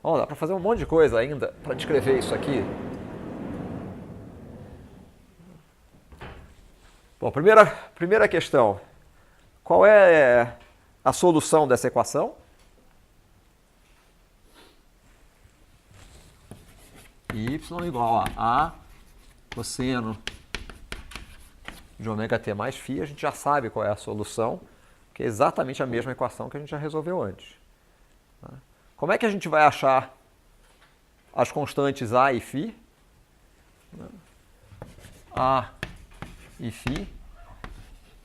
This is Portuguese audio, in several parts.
Ó, dá para fazer um monte de coisa ainda para descrever isso aqui. Bom, primeira questão. Qual é a solução dessa equação? Y igual a cosseno de ômega t mais φ. A gente já sabe qual é a solução, que é exatamente a mesma equação que a gente já resolveu antes. Como é que a gente vai achar as constantes A e φ? A e φ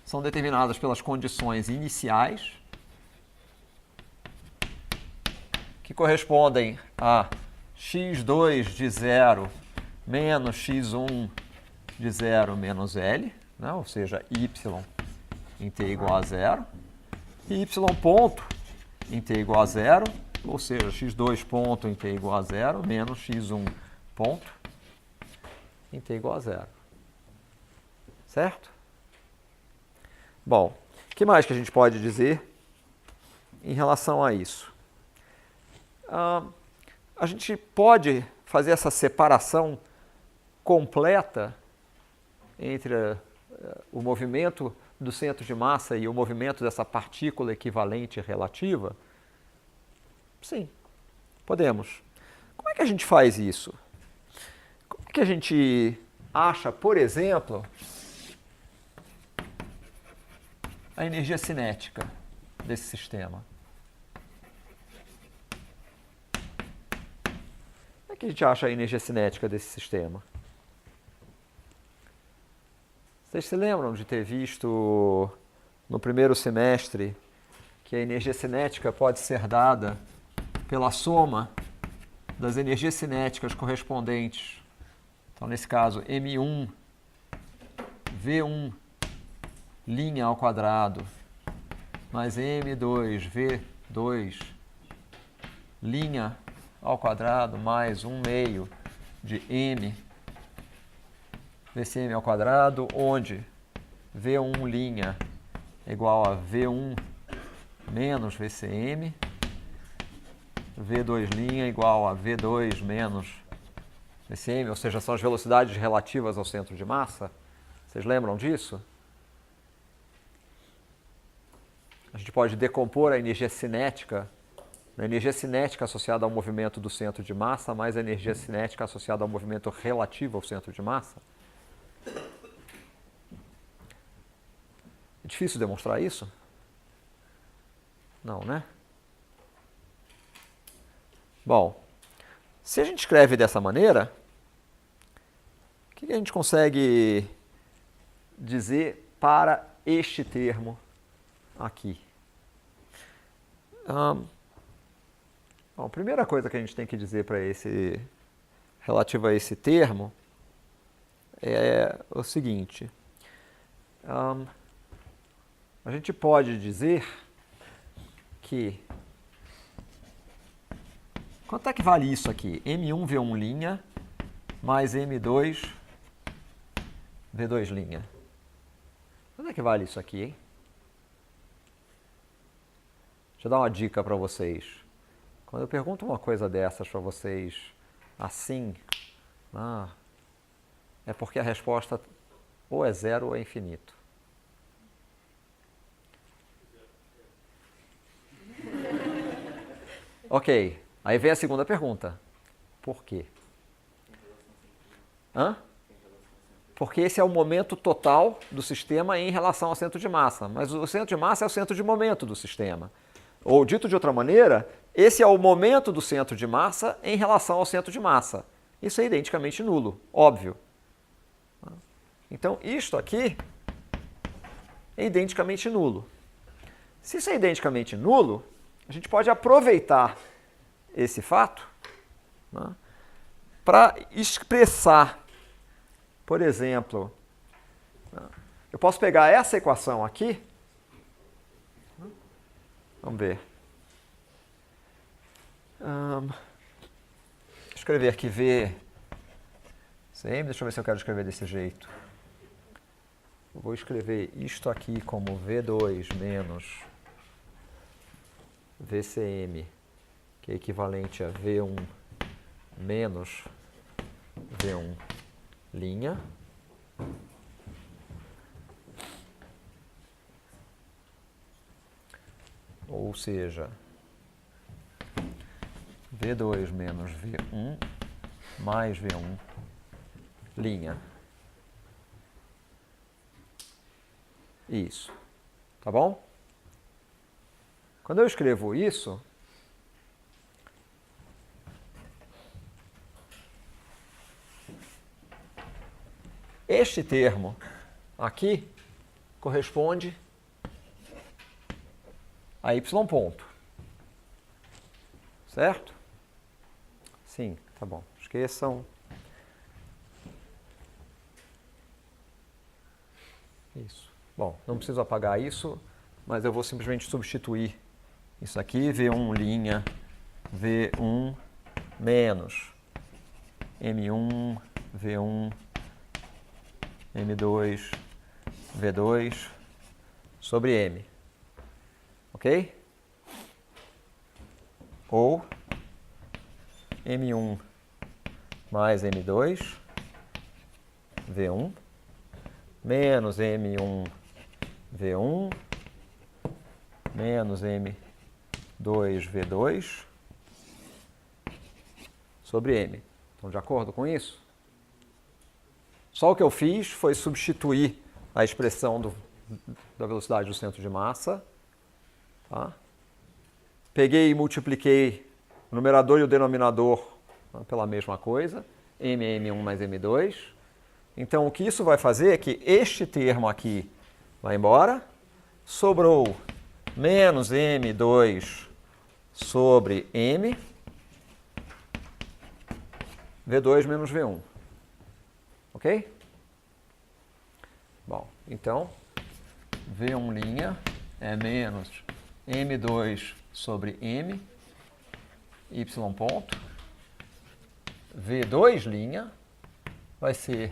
são determinadas pelas condições iniciais, que correspondem a x2 de 0 menos x1 de 0 menos L, né? Ou seja, y em t igual a 0, e y ponto em t igual a 0, ou seja, x2 ponto em t igual a 0 menos x1 ponto em t igual a 0. Certo? Bom, o que mais que a gente pode dizer em relação a isso? A gente pode fazer essa separação completa entre o movimento do centro de massa e o movimento dessa partícula equivalente relativa? Sim, podemos. Como é que a gente faz isso? Como é que a gente acha, por exemplo, a energia cinética desse sistema? Como é que a gente acha a energia cinética desse sistema? Vocês se lembram de ter visto no primeiro semestre que a energia cinética pode ser dada pela soma das energias cinéticas correspondentes, então nesse caso M1 V1 linha ao quadrado mais M2 V2 linha ao quadrado mais 1 meio de M VCM ao quadrado, onde V1 linha é igual a V1 menos VCM, V2 linha é igual a V2 menos VCM, ou seja, são as velocidades relativas ao centro de massa. Vocês lembram disso? A gente pode decompor a energia cinética na energia cinética associada ao movimento do centro de massa mais a energia cinética associada ao movimento relativo ao centro de massa. É difícil demonstrar isso? Não, né? Bom, se a gente escreve dessa maneira, o que a gente consegue dizer para este termo aqui? Bom, a primeira coisa que a gente tem que dizer para relativo a esse termo é o seguinte. A gente pode dizer que... Quanto é que vale isso aqui? M1 V1 linha mais M2 V2 linha. Quanto é que vale isso aqui, hein? Deixa eu dar uma dica para vocês. Quando eu pergunto uma coisa dessas para vocês assim, é porque a resposta ou é zero ou é infinito. Ok, aí vem a segunda pergunta. Por quê? Porque esse é o momento total do sistema em relação ao centro de massa. Mas o centro de massa é o centro de momento do sistema. Ou, dito de outra maneira, esse é o momento do centro de massa em relação ao centro de massa. Isso é identicamente nulo, óbvio. Então, isto aqui é identicamente nulo. Se isso é identicamente nulo, a gente pode aproveitar esse fato para expressar, por exemplo, eu posso pegar essa equação aqui, vamos ver, escrever aqui V, CM, deixa eu ver se eu quero escrever desse jeito. Eu vou escrever isto aqui como V2 menos VCM, que é equivalente a V1 menos V1 linha. Ou seja, V2 menos V1 mais V1 linha. Isso. Tá bom? Quando eu escrevo isso, este termo aqui corresponde a y ponto. Certo? Sim, tá bom. Esqueçam. Isso. Bom, não preciso apagar isso, mas eu vou simplesmente substituir isso aqui, V1' V1 menos M1, V1, M2, V2 sobre M. Ok? Ou M1 mais M2, V1, menos M1, V1, menos M2, V2, sobre M. Estão de acordo com isso? Só o que eu fiz foi substituir a expressão da velocidade do centro de massa. Tá? Peguei e multipliquei o numerador e o denominador, tá, pela mesma coisa, M1 mais M2. Então, o que isso vai fazer é que este termo aqui vai embora, sobrou menos M2 sobre M, V2 menos V1. Ok? Bom, então, V1' é menos M2 sobre M, y ponto. V2' vai ser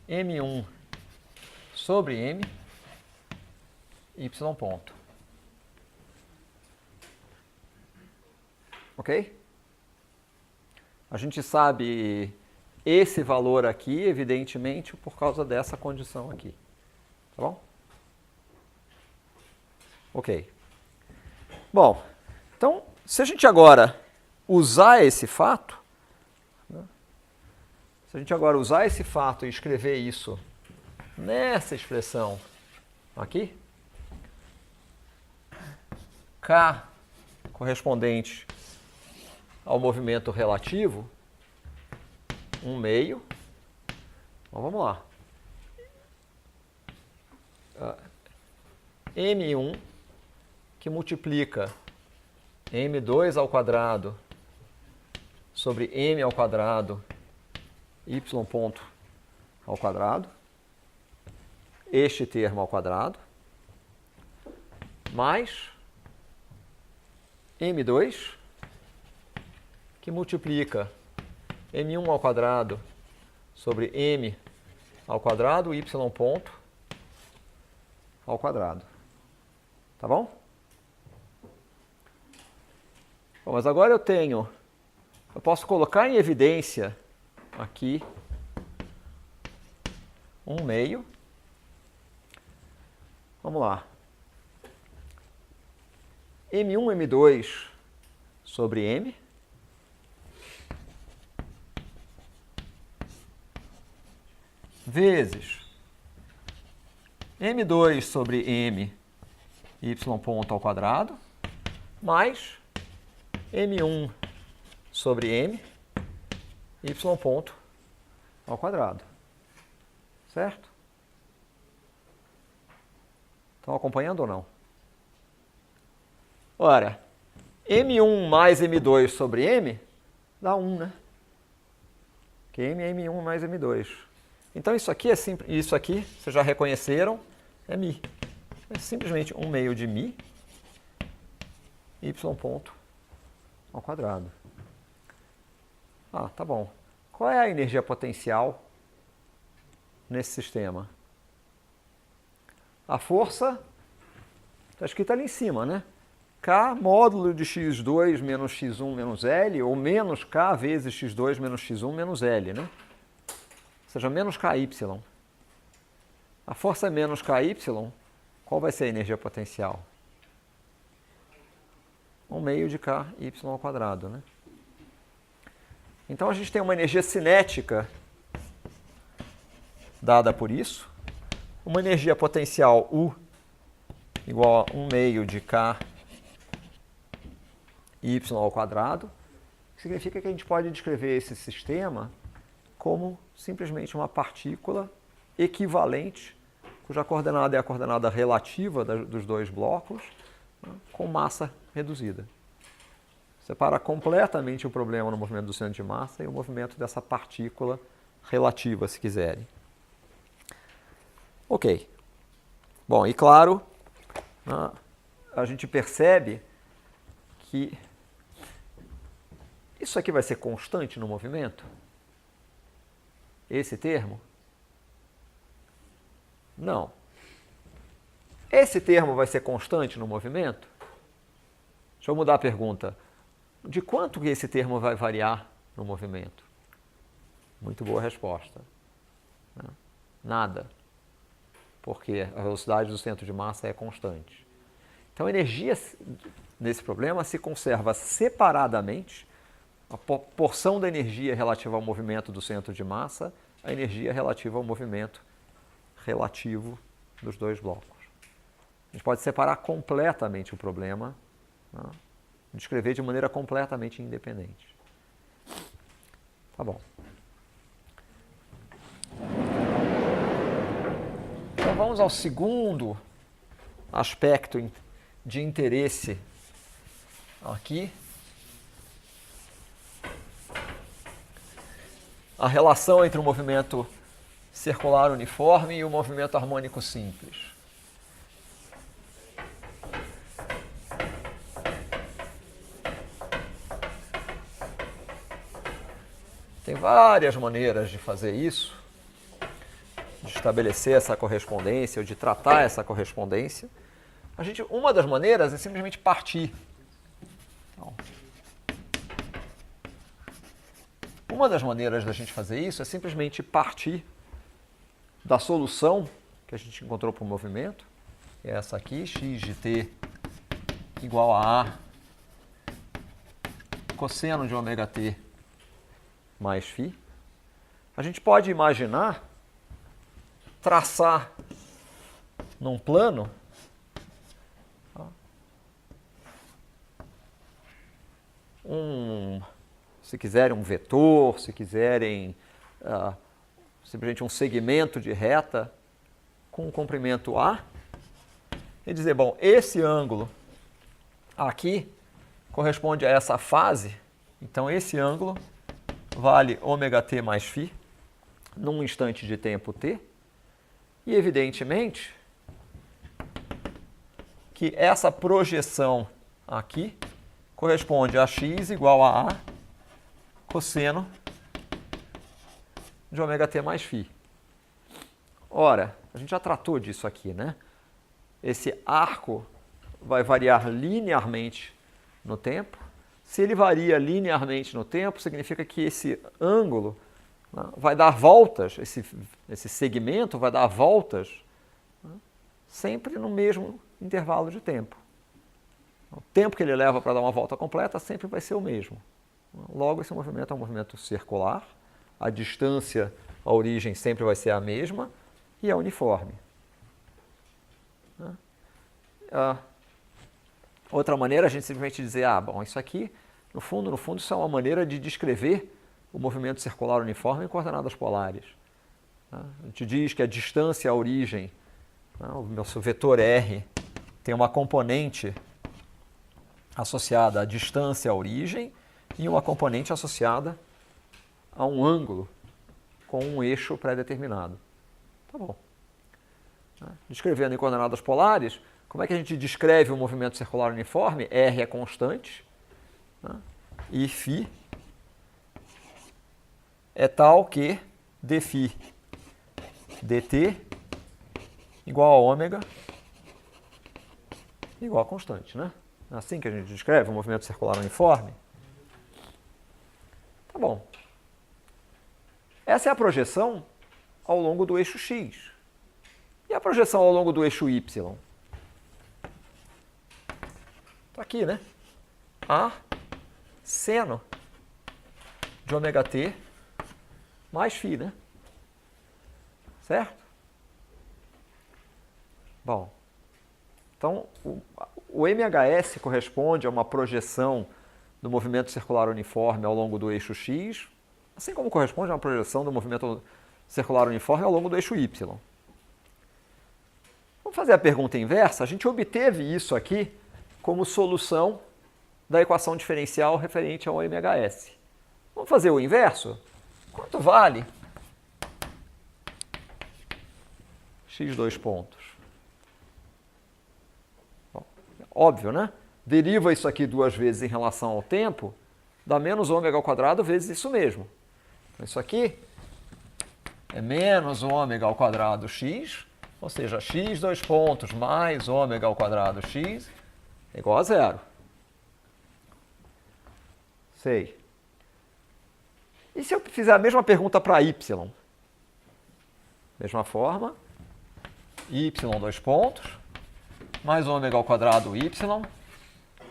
M1 sobre M, y ponto. Ok? A gente sabe esse valor aqui, evidentemente, por causa dessa condição aqui. Tá bom? Ok. Bom, então, se a gente agora usar esse fato, né, e escrever isso nessa expressão aqui, K correspondente ao movimento relativo, 1/2. Então, vamos lá. M1 que multiplica M2 ao quadrado sobre M ao quadrado, y ponto ao quadrado, este termo ao quadrado, mais M2 que multiplica M1 ao quadrado sobre M ao quadrado, y ponto ao quadrado. Tá bom? Bom, mas agora eu posso colocar em evidência aqui 1/2. Vamos lá. M1, M2 sobre M. Vezes M2 sobre M, y ponto ao quadrado, mais M1 sobre M, y ponto ao quadrado. Certo? Estão acompanhando ou não? Ora, M1 mais M2 sobre M dá 1, né? Que M é M1 mais M2. Então, isso aqui é simples. Isso aqui, vocês já reconheceram, é μ. É simplesmente 1/2 de μ, y ponto ao quadrado. Ah, tá bom. Qual é a energia potencial nesse sistema? A força está escrita ali em cima, né? K módulo de x2 menos x1 menos L, ou menos K vezes x2 menos x1 menos L, né? Ou seja, menos KY. A força é menos KY, qual vai ser a energia potencial? 1/2 de KY ao quadrado, né? Então a gente tem uma energia cinética dada por isso, uma energia potencial U igual a 1/2 de KY ao quadrado, que significa que a gente pode descrever esse sistema como simplesmente uma partícula equivalente, cuja coordenada é a coordenada relativa dos dois blocos, né, com massa reduzida. Separa completamente o problema no movimento do centro de massa e o movimento dessa partícula relativa, se quiserem. Ok. Bom, e claro, né, a gente percebe que isso aqui vai ser constante no movimento? Esse termo? Não. Esse termo vai ser constante no movimento? Deixa eu mudar a pergunta. De quanto que esse termo vai variar no movimento? Muito boa resposta. Nada. Porque a velocidade do centro de massa é constante. Então a energia nesse problema se conserva separadamente, a porção da energia relativa ao movimento do centro de massa, a energia relativa ao movimento relativo dos dois blocos. A gente pode separar completamente o problema, né, descrever de maneira completamente independente. Tá bom. Então vamos ao segundo aspecto de interesse aqui. A relação entre o movimento circular uniforme e o movimento harmônico simples. Tem várias maneiras de fazer isso, de estabelecer essa correspondência ou de tratar essa correspondência. Uma das maneiras é simplesmente partir. Então, uma das maneiras da gente fazer isso é simplesmente partir da solução que a gente encontrou para o movimento, que é essa aqui, x de t igual a cosseno de ômega t mais φ. A gente pode imaginar traçar num plano se quiserem um vetor, se quiserem simplesmente um segmento de reta com um comprimento A e dizer, bom, esse ângulo aqui corresponde a essa fase, então esse ângulo vale ômega t mais φ num instante de tempo t, e evidentemente que essa projeção aqui corresponde a x igual a cosseno de ômega t mais φ. Ora, a gente já tratou disso aqui, né? Esse arco vai variar linearmente no tempo. Se ele varia linearmente no tempo, significa que esse ângulo, né, vai dar voltas, esse segmento vai dar voltas, né, sempre no mesmo intervalo de tempo. O tempo que ele leva para dar uma volta completa sempre vai ser o mesmo. Logo, esse movimento é um movimento circular, a distância à origem sempre vai ser a mesma e é uniforme. Outra maneira é a gente simplesmente dizer, bom, isso aqui, no fundo, isso é uma maneira de descrever o movimento circular uniforme em coordenadas polares. A gente diz que a distância à origem, o nosso vetor R, tem uma componente associada à distância à origem e uma componente associada a um ângulo com um eixo pré-determinado. Tá bom. Descrevendo em coordenadas polares, como é que a gente descreve o movimento circular uniforme? R é constante, né? E φ é tal que dφ dt igual a ômega igual a constante, né? É assim que a gente descreve o movimento circular uniforme? Tá bom. Essa é a projeção ao longo do eixo x. E a projeção ao longo do eixo y? Está aqui, né? A seno de ômega t mais φ, né? Certo? Bom, então o MHS corresponde a uma projeção do movimento circular uniforme ao longo do eixo x, assim como corresponde a uma projeção do movimento circular uniforme ao longo do eixo y. Vamos fazer a pergunta inversa. A gente obteve isso aqui como solução da equação diferencial referente ao MHS. Vamos fazer o inverso? Quanto vale x dois pontos? Bom, óbvio, né? Deriva isso aqui duas vezes em relação ao tempo, dá menos ômega ao quadrado vezes isso mesmo. Então, isso aqui é menos ômega ao quadrado x, ou seja, x dois pontos mais ômega ao quadrado x é igual a zero. Sei. E se eu fizer a mesma pergunta para y? Mesma forma, y dois pontos mais ômega ao quadrado y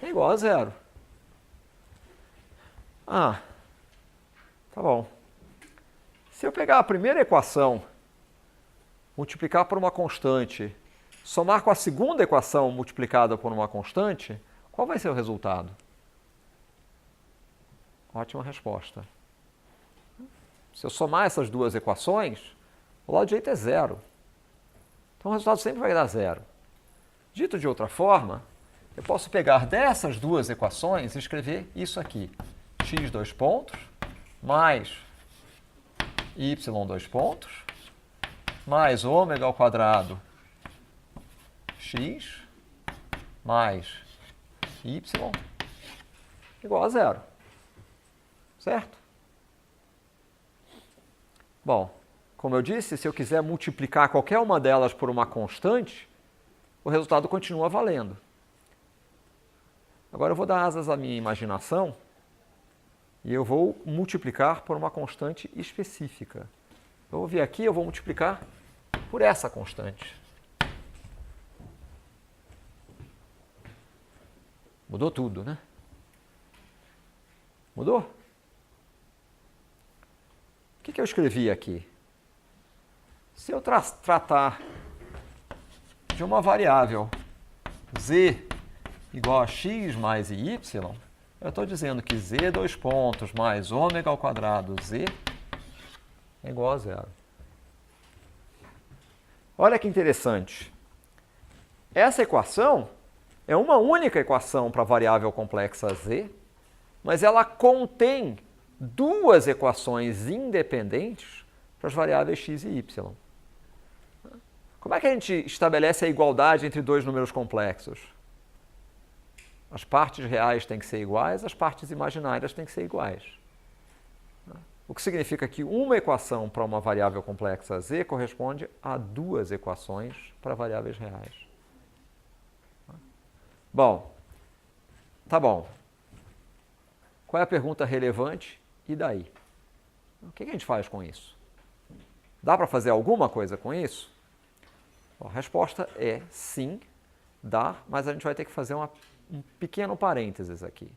é igual a zero. Ah, tá bom. Se eu pegar a primeira equação, multiplicar por uma constante, somar com a segunda equação multiplicada por uma constante, qual vai ser o resultado? Ótima resposta. Se eu somar essas duas equações, o lado direito é zero. Então o resultado sempre vai dar zero. Dito de outra forma, eu posso pegar dessas duas equações e escrever isso aqui. X dois pontos mais y dois pontos mais ômega ao quadrado x mais y igual a zero. Certo? Bom, como eu disse, se eu quiser multiplicar qualquer uma delas por uma constante, o resultado continua valendo. Agora eu vou dar asas à minha imaginação e eu vou multiplicar por uma constante específica. Eu vou vir aqui e eu vou multiplicar por essa constante. Mudou tudo, né? Mudou? O que eu escrevi aqui? Se eu tratar de uma variável z igual a x mais y, eu estou dizendo que z dois pontos mais ômega ao quadrado z é igual a zero. Olha que interessante. Essa equação é uma única equação para a variável complexa z, mas ela contém duas equações independentes para as variáveis x e y. Como é que a gente estabelece a igualdade entre dois números complexos? As partes reais têm que ser iguais, as partes imaginárias têm que ser iguais. O que significa que uma equação para uma variável complexa z corresponde a duas equações para variáveis reais. Bom, tá bom. Qual é a pergunta relevante? E daí? O que a gente faz com isso? Dá para fazer alguma coisa com isso? Bom, a resposta é sim, dá, mas a gente vai ter que fazer um pequeno parênteses aqui.